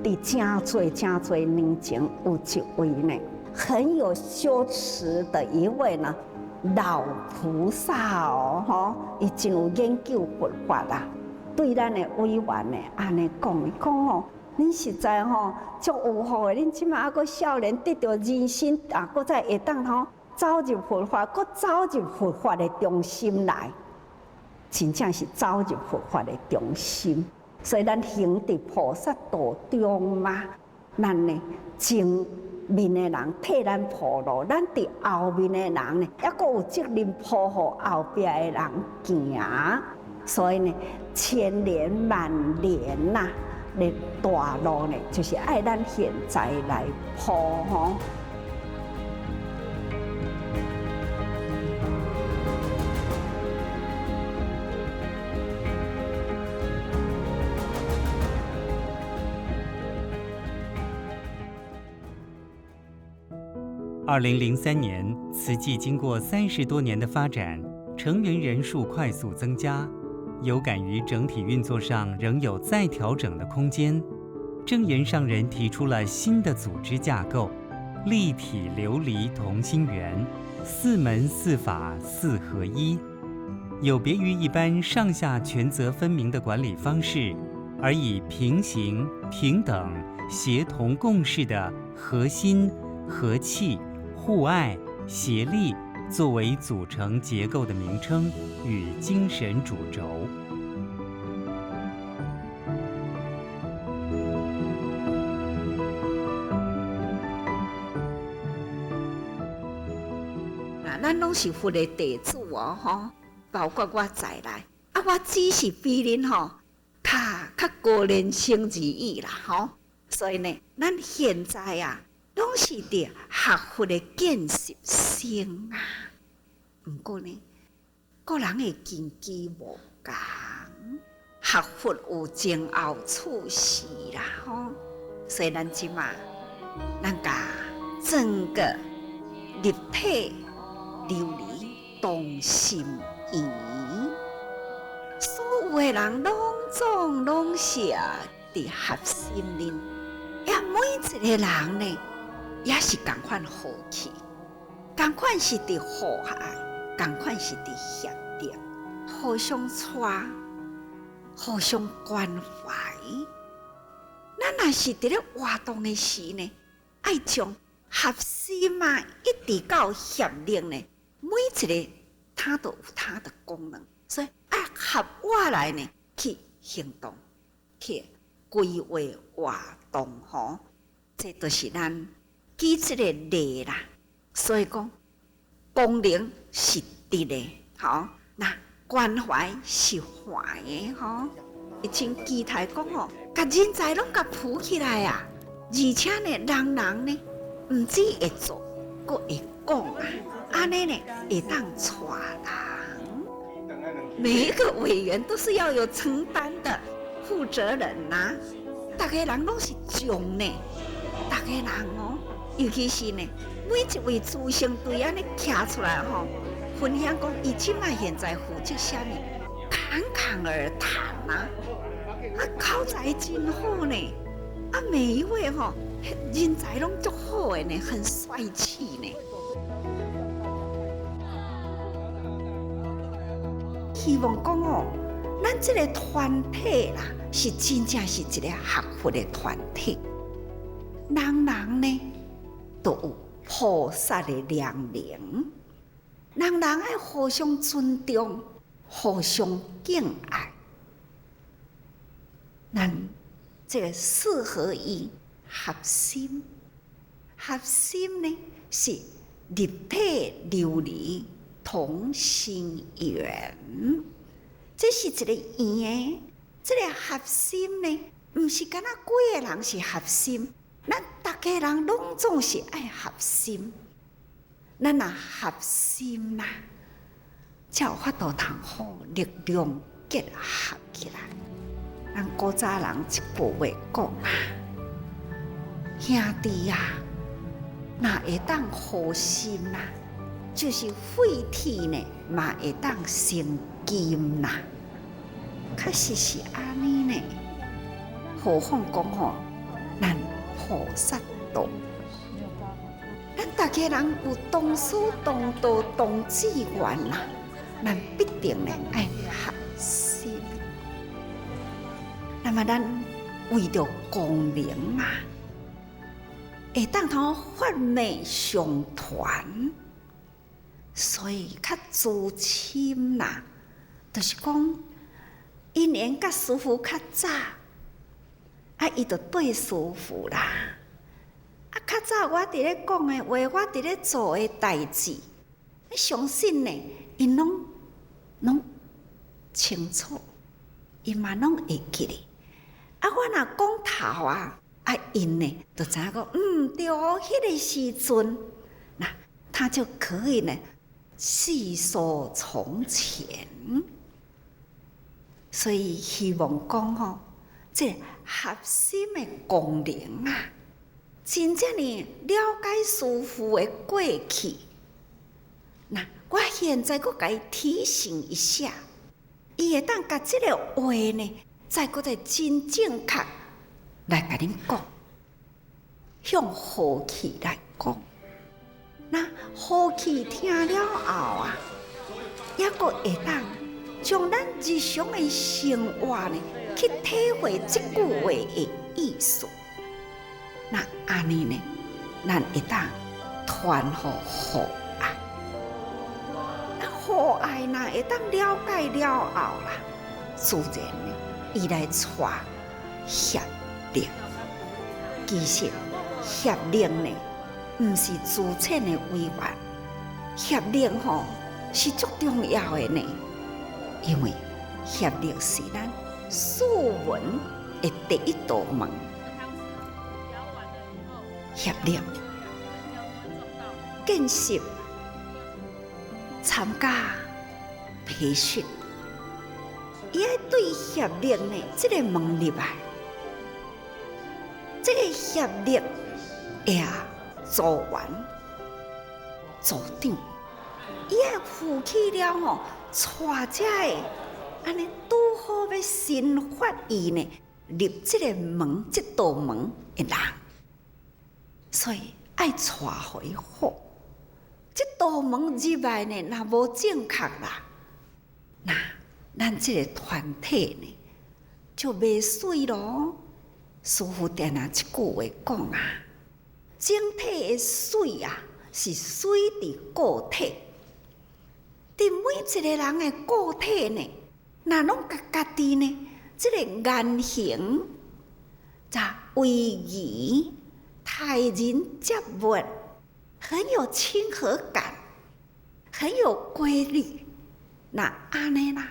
伫真多年前有一位呢，很有修持的一位呢老菩萨哦，吼，伊真有研究佛法啦。对咱的委员呢，安尼讲，伊讲哦，恁实在吼足有福的，恁即马还阁少年得到人生啊，阁再会当吼走入佛法，阁走入佛法的中心来，真正是走入佛法的中心。所以咱行伫菩萨道中嘛，咱呢前面的人替咱铺路，咱伫后面的人呢，还阁有责任铺互后壁的人行。所以呢，千年万年呐，的大路呢，就是爱咱现在来铺吼。2003年，慈济经过30多年的发展，成员人数快速增加，有感于整体运作上仍有再调整的空间，证严上人提出了新的组织架构：立体琉璃同心圆，4门4法4合一，有别于一般上下权责分明的管理方式，而以平行、平等、协同共事的核心、和气、互爱、协力作为组成结构的名称与精神主轴。咱拢是佛的弟子哦，吼，包括我在内，我只是比恁吼较个人性而已啦，吼。所以呢，咱现在啊，拢是伫学佛的建设性啊。不过呢，个人的根基无同，学佛有前后处事啦，吼。所以咱即马，咱甲整个立体琉璃同心圆，所有的人拢是伫核心里，也每一个人呢，也是同款好气，同款是伫互爱，同款是伫协调，互相带，互相关怀。咱若是伫咧活动的时呢，爱将核心啊，一直到协力呢，每一个它都有它的功能，所以爱合我来呢去行动，去规划活动吼，这都是咱基这个力啦。所以讲，功能是直的，吼，那关怀是怀的吼。以前基台讲吼，甲人才拢甲扶起来啊，而且呢，人呢，唔止会做，佫会讲啊，安尼呢会当带人。每一个委员都是要有承担的负责人呐，大家人拢是重呢，大家人哦，尤其是呢，每一位资深队安尼徛出来吼，分享讲伊即摆现在负责啥物。侃侃而谈啊，口才真好呢，每一位吼人才拢足好的呢，很帅气呢。希望讲哦，咱这个团体啦，是真正是一个学佛的团体，人呢都有菩萨的良能，人爱互相尊重。互相敬爱，咱这个4合一核心，核心呢是立体琉璃同心圆，这是一个圆。这个核心呢，不是干那几个人是核心，咱大家人拢总是爱核心，咱若核心啦。才有法度通好力量结合起来。咱古早人一句话讲啊，兄弟啊，若会当好心啦，就是废铁呢，嘛会当成金啦。确实是安尼呢。何况讲吼，咱菩萨道。咱大家人有同师同道同志愿啦，咱必定呢爱合心。那么咱为着功名啊，会当通发昧上传，所以较自深啦，就是讲，因缘甲师父较早，伊就对师父啦。较早我伫咧讲的话，我伫咧做的代志，我相信呢，因拢清楚，因嘛拢会记咧。我若讲头啊，因呢就知影讲，对哦，迄个时阵，那他就可以呢细说从前。所以希望讲吼，这核心的功能啊。真正呢了解师父的过去，那我现在阁甲伊提醒一下，伊会当甲这个话呢，再阁再真正确来甲恁讲，向好气来讲。那好气听了后啊，也阁会当将咱日常的生活呢，去体会这句话的意思。那安尼呢，咱会当传互互爱。互爱若会当了解了后啦，自然呢，伊来带协力。其实协力呢，毋是自浅的委员，协力吼是足重要的呢，因为协力是咱语文的第一道门。协力、见习、参加培训，伊爱对协力呢，这个门入来，这个协力也组员、组长，伊爱负起了吼，带这个安尼拄好要新发伊呢入这个门，这道门的人。所以爱带互伊好，这道门入来呢，若无正确啦，那咱这个团体呢就袂水咯。师父定一句话讲啊，整体的水啊是水伫个体，伫每一个人的个体呢，若拢甲家己呢，这个言行、为义。待人接物很有亲和感，很有规律。那安尼啦，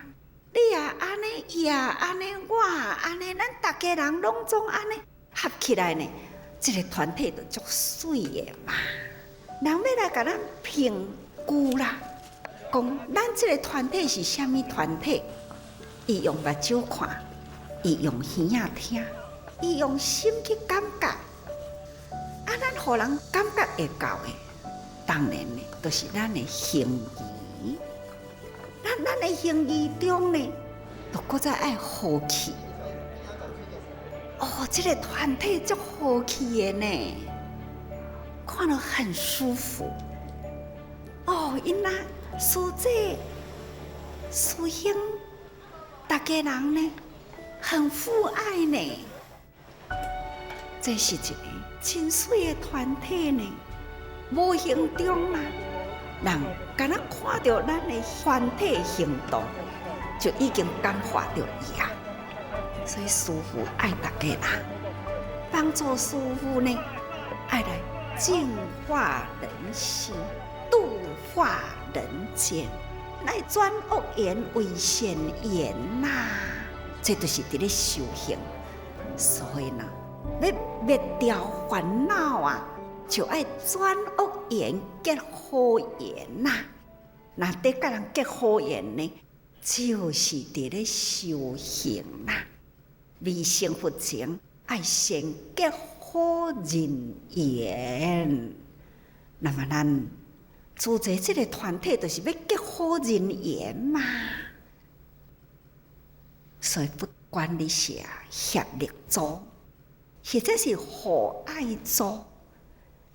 你也安尼，伊也安尼，我也安尼，咱大家人拢总安尼合起来呢，这个团体就足水的嘛。人要来甲咱评估啦，讲咱这个团体是虾米团体？伊用目睭看，伊用耳仔听，伊用心去感觉。咱互人感觉会到的，当然呢，就是咱的行仪。咱的行仪中呢，都搁再爱和气。这个团体足和气的呢，看了很舒服。因那师姐、师兄，大家人呢，很父爱呢。这是一个真水的团体呢，无形中啦，人敢若看到咱的团体行动，就已经感化到伊啊。所以师父爱大家人，帮助师父呢，爱来净化人心，度化人间，来转恶缘为善缘呐。这就是伫咧修行，所以呢。要灭掉烦恼啊，就爱转恶缘结好缘呐。那得甲人结好缘呢，就是伫咧修行呐。未成佛前，爱先结好人缘。那么咱组织这个团体，就是要结好人缘嘛。所以不管你是协力组。或者是互爱做，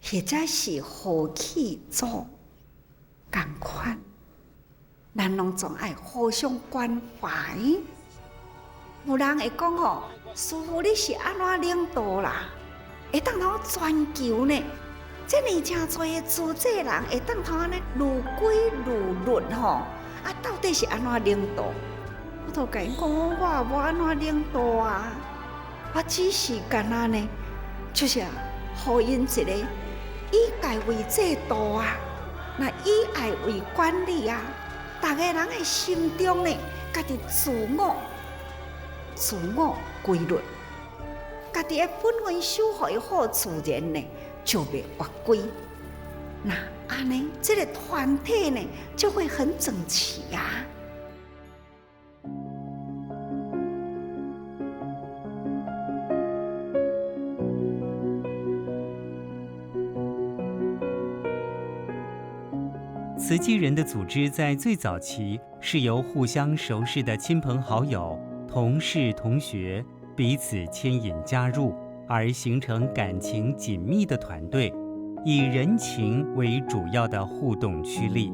或者是互去做，同款，咱拢总爱互相关怀。有人会讲吼，师父你是安怎领导啦？会当通全球呢？这呢真多的自济人会当通安尼如规如律吼，到底是安怎领导？我都甲因讲，我无安怎领导啊，我只是干那呢，就是互因一个以爱为制度啊，那以爱为管理啊，大家人的心中呢，家己自我规律，家己的本分守护好自然呢，就袂越轨。那安尼，这个团体呢，就会很整齐啊。慈济人的组织在最早期是由互相熟识的亲朋好友、同事、同学彼此牵引加入，而形成感情紧密的团队，以人情为主要的互动驱力。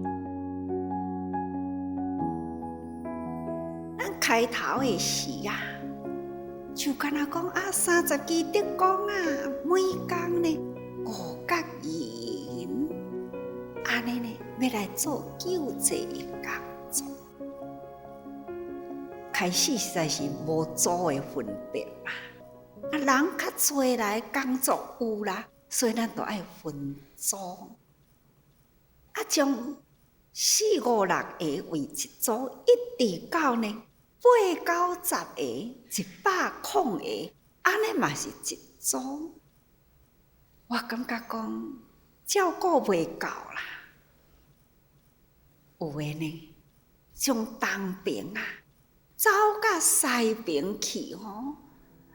咱开头的时啊，就敢若讲30支德工啊，每工呢5角银，安尼呢要来做救济的工作。开始实在是无组的分别啦，人较侪来工作有啦，所以咱都爱分组，将4、5、6个为一组，一直到呢8、9、10个、100个，安尼嘛是一组。我感觉讲照顾袂够啦，有的呢从东边啊走到西边去吼，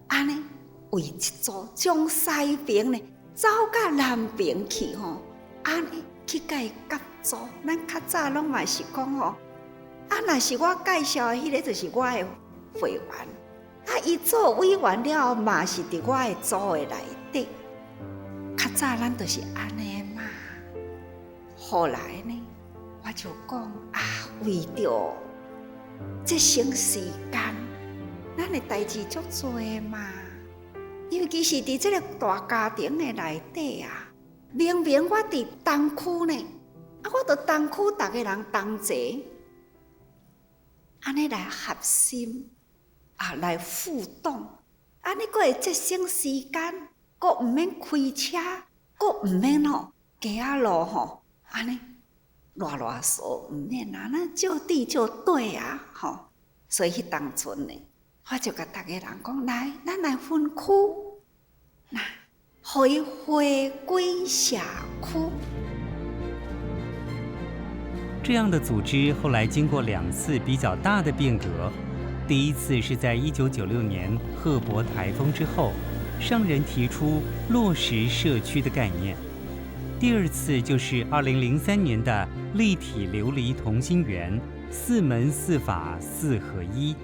安尼为一组；从西边呢走到南边去吼，安尼去甲伊合作。咱较早拢嘛是讲吼，若是我介绍的迄个，就是我的会员。伊做委员了后，嘛是伫我的组的内底。较早咱就是安尼嘛。后来呢，我就讲为着节省时间，咱的代志足多嘛。尤其是伫这个大家庭的内底啊，明明我伫东区呢，我伫东区逐个人同齐，安尼来合心来互动，安尼佫会节省时间，佫毋免开车，佫毋免行路安尼啰啰嗦毋免啊，咱就地就对啊所以迄当阵呢，我就甲逐个人讲，来，咱来分区，来，互伊回归社区。这样的组织后来经过2次比较大的变革。第一次是在1996年贺伯台风之后，上人提出落实社区的概念。第二次就是2003年的立体琉璃同心圆，4门4法4合一。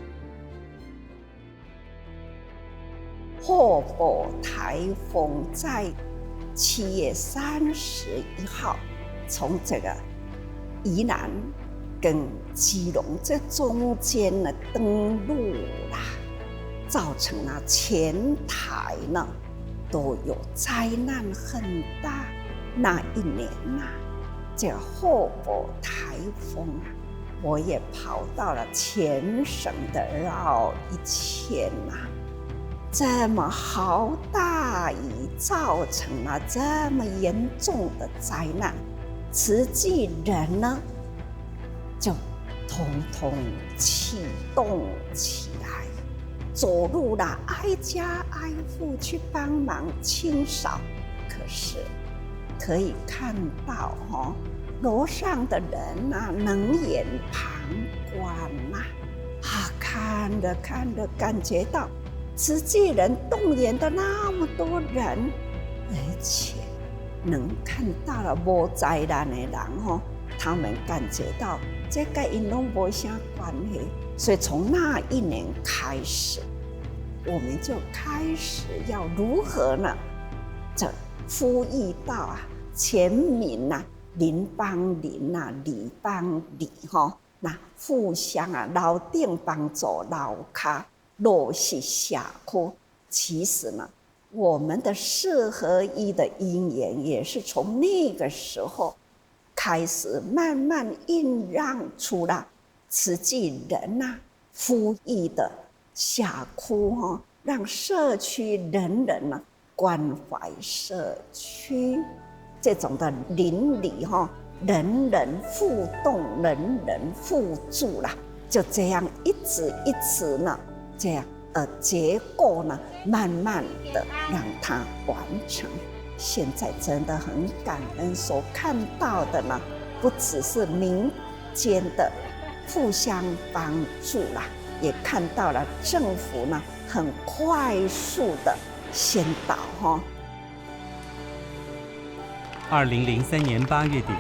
贺伯台风在7月31号从这个宜兰跟基隆这中间呢登陆啦，造成了全台呢都有灾难很大。那一年这个贺伯台风我也跑到了全省的绕一圈这么豪大雨造成了这么严重的灾难，慈济人呢就统统启动起来，走入了挨家挨户去帮忙清扫。可是可以看到楼上的人冷眼旁观看着看着，感觉到慈济人动员的那么多人，而且能看到了无灾难的人他们感觉到这跟因拢无啥关系，所以从那一年开始，我们就开始要如何呢？这呼吁到全民邻帮邻里帮里那互相楼顶帮助楼下落实社区。其实呢，我们的四合一的因缘也是从那个时候开始慢慢酝酿出了慈济人呼吁的社区让社区人人关怀社区，这种的邻里人人互动，人人互助啦，就这样一直一直呢，这样结果呢，慢慢的让它完成。现在真的很感恩，所看到的呢，不只是民间的互相帮助啦，也看到了政府呢很快速的先导2003年8月底，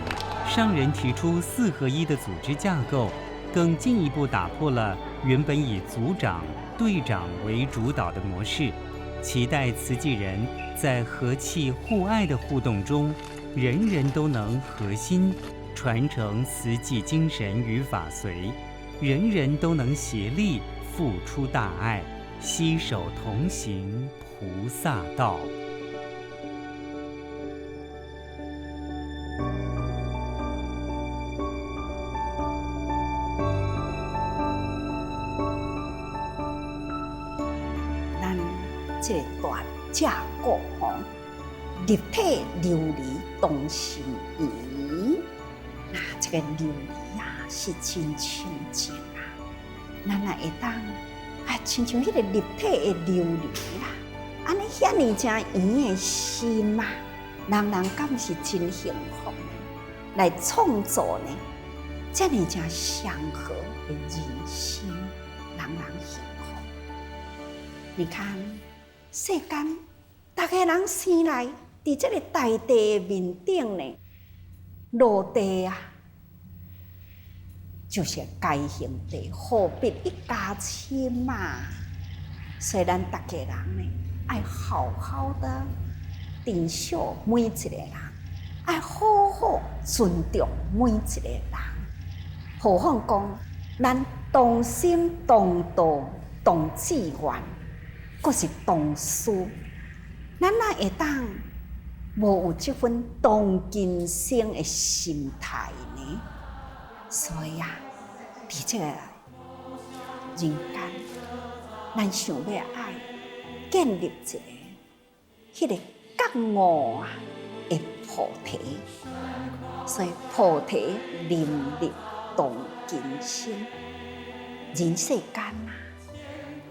上人提出四合一的组织架构，更进一步打破了原本以组长、队长为主导的模式，期待慈济人在和气互爱的互动中，人人都能核心传承慈济精神与法髓，人人都能协力付出大爱，携手同行菩萨道。咱这段架构立体琉璃同心圆，那这个琉璃是真清净咱也会当亲像迄个立体的琉璃安尼遐尼正圆的心人人敢是真幸福来创造呢？这尼正祥和的人心，人人幸福。你看世间，大家人生来伫这个大地面顶呢，落地就是该行地，何必一家亲所以咱大家人呢，爱好好的珍惜每一个人，爱好好尊重每一个人。何况讲，咱同心同道同志愿，阁是同事，咱哪会当无有这份同根生的心态呢？所以伫这个人间，咱想要爱建立一个迄个觉悟的菩提，所以菩提林立同根生。人世间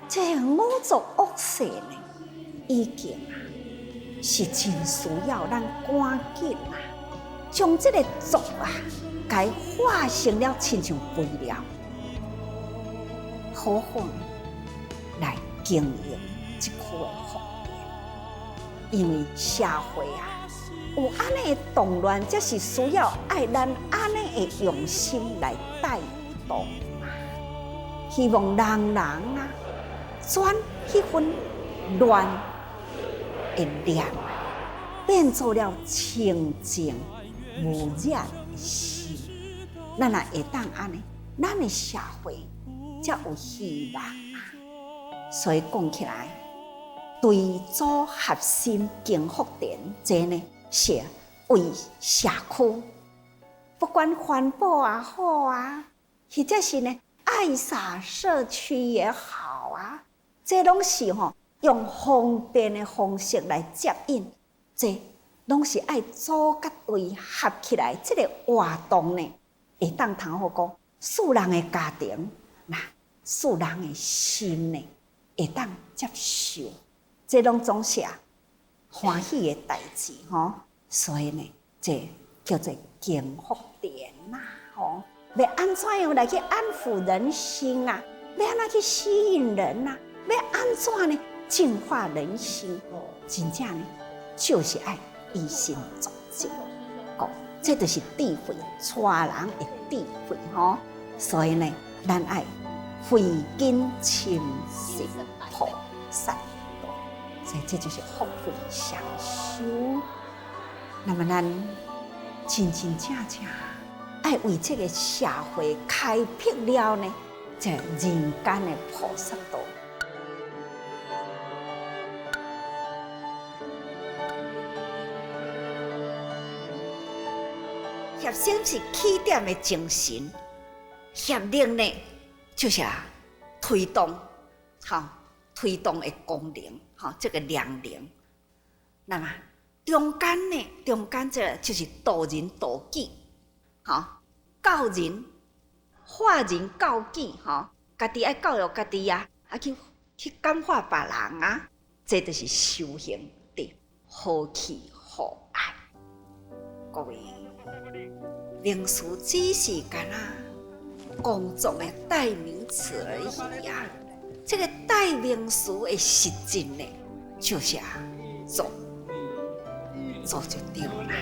这五浊恶世呢，已经是真需要咱赶紧将这个浊该化成了亲像肥料，好好来经营这区的福田。因为社会有安尼的动乱，才是需要爱咱安尼的用心来带动希望人人转迄份乱的念，变做了清净无染的心。咱也会当安尼，咱的社会才有希望所以讲起来，对组合心经福田，这呢是为社区，不管环保也好或者是呢爱洒社区也好这拢是用方便的方式来接应，这拢是爱组甲队合起来，这个活动呢，会当通好讲，世人的家庭，世人的心呢，会当接受，这拢总是欢喜的代志所以呢，这叫做经福田要安怎样来去安抚人心要安怎去吸引人要安怎呢净化人心？真正呢，就是爱以心作则，这就是智慧，带人的智慧所以呢，咱爱慧根清净菩善道，所以这就是福慧双修。那么咱真真正正爱为这个社会开辟了呢，这人间的菩萨道。协成是起点的精神，协力呢就是推动，推动的功能，这个良能。那么中间这就是导人导己，教人、化人教己，家己爱教育家己啊，去感化别人啊，这就是修行的和气和爱。各位，名词只是干公众的代名词而已呀。这个代名词的实质呢，就是做就对啦。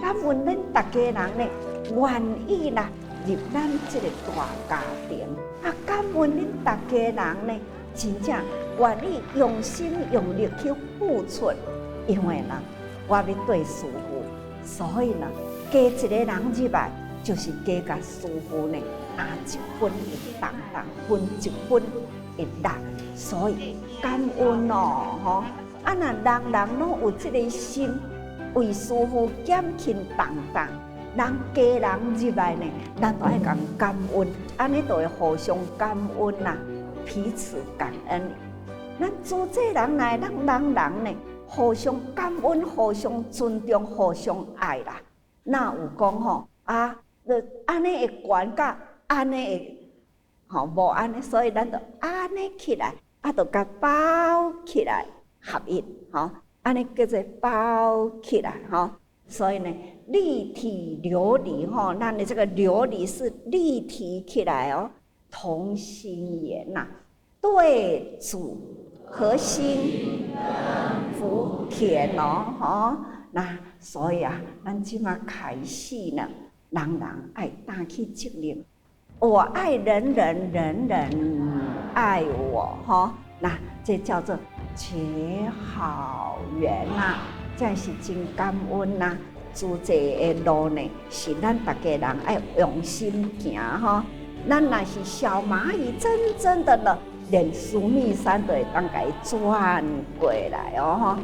感恩恁大家人呢，愿意啦入咱这个大家庭，感恩恁大家人呢，真正愿意用心用力去付出，因为呢，我要对师父，所以呢，加一个人入来，就是加甲师父呢，一分一当当，分一分一力，所以感恩哦，若人人拢有这个心，为师父减轻重担，人家人入来呢，咱都爱讲感恩，安尼就会互相感恩啦，彼此感恩。咱组织人来，咱人呢，互相感恩，互相尊重，互相爱啦。哪有讲就安尼会悬甲安尼会，无安尼，所以咱就安尼起来，就甲包起来合一，安尼叫做包起来，所以呢，立体琉璃，咱的这个琉璃是立体起来哦，同心圆呐，对主核心福田哦，那所以咱即马开始呢，人爱担起责任，我爱人人，人人爱我，那这叫做结好缘呐，这是真感恩呐。主这的路呢，是咱大家人爱用心行咱若是小蚂蚁，真的呢，连须弥山都会当甲伊转过来哦